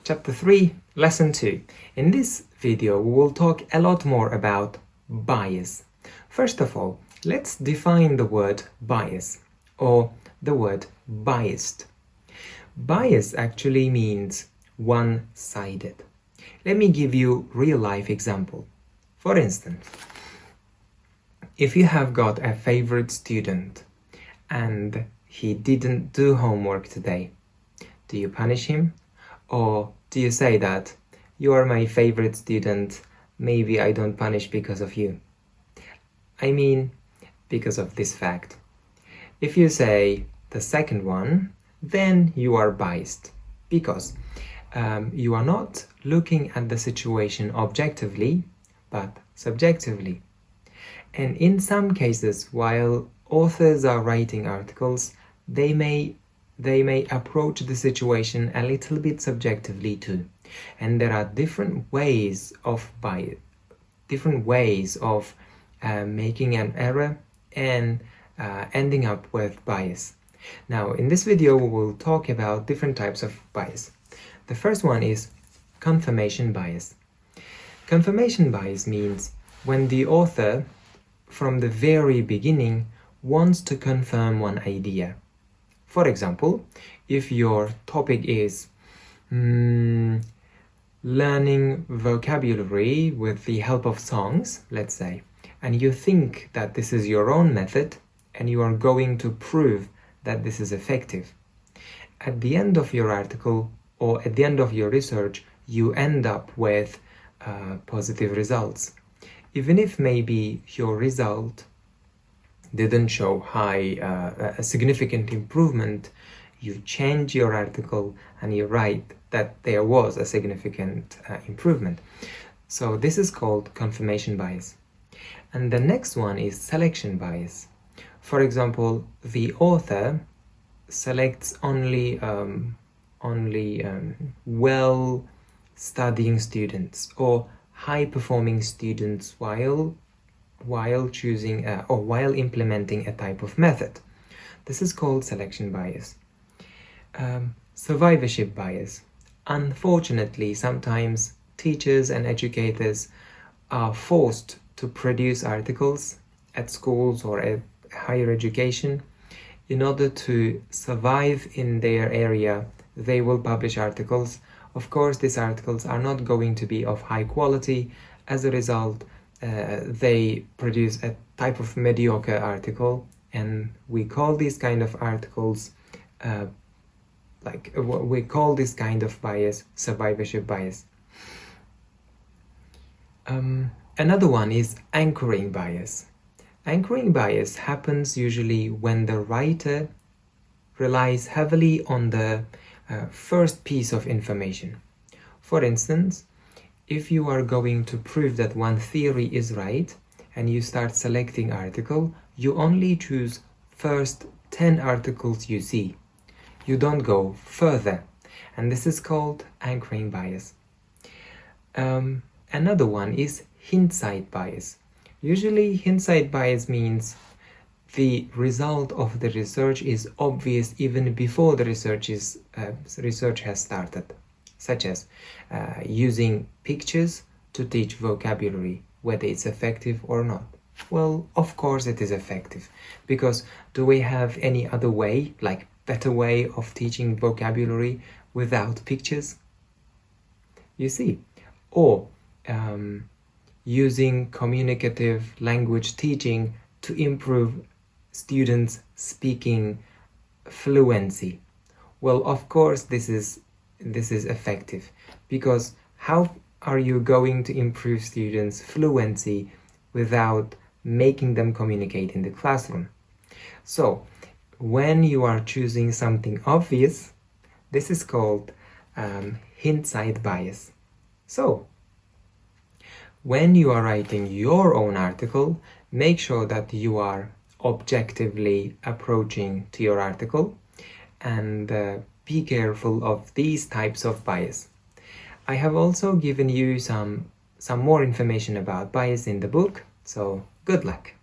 Chapter 3, Lesson 2. In this video, we will talk a lot more about bias. First of all, let's define the word bias or the word biased. Bias actually means one-sided. Let me give you real-life example. For instance, if you have got a favorite student and he didn't do homework today, do you punish him? Or do you say that you are my favorite student, maybe I don't punish because of you? I mean, because of this fact. If you say the second one, then you are biased because you are not looking at the situation objectively, but subjectively. And in some cases, while authors are writing articles, they may approach the situation a little bit subjectively too. And there are different ways of bias, different ways of making an error and ending up with bias. Now, in this video, we will talk about different types of bias. The first one is confirmation bias. Confirmation bias means when the author, from the very beginning, wants to confirm one idea. For example, if your topic is learning vocabulary with the help of songs, let's say, and you think that this is your own method and you are going to prove that this is effective, at the end of your article or at the end of your research, you end up with positive results. Even if maybe your result didn't show a significant improvement, you change your article and you write that there was a significant improvement. So this is called confirmation bias. And the next one is selection bias. For example, the author selects only well studying students or high performing students while choosing or while implementing a type of method. This is called selection bias. Survivorship bias. Unfortunately, sometimes teachers and educators are forced to produce articles at schools or at higher education. In order to survive in their area, they will publish articles. Of course, these articles are not going to be of high quality. As a result, they produce a type of mediocre article, and we call these kind of articles we call this kind of bias survivorship bias. Another one is anchoring bias. Anchoring bias happens usually when the writer relies heavily on the first piece of information. For instance, if you are going to prove that one theory is right and you start selecting article, you only choose first 10 articles you see. You don't go further, and this is called anchoring bias. Another one is hindsight bias. Usually hindsight bias means the result of the research is obvious even before the research has started, such as using pictures to teach vocabulary, whether it's effective or not. Well, of course it is effective, because do we have any other way, like better way of teaching vocabulary without pictures? You see, or using communicative language teaching to improve students' speaking fluency. Well, of course this is effective, because how are you going to improve students' fluency without making them communicate in the classroom? So when you are choosing something obvious, this is called hindsight bias. So when you are writing your own article, make sure that you are objectively approaching to your article and be careful of these types of bias. I have also given you some more information about bias in the book, so good luck.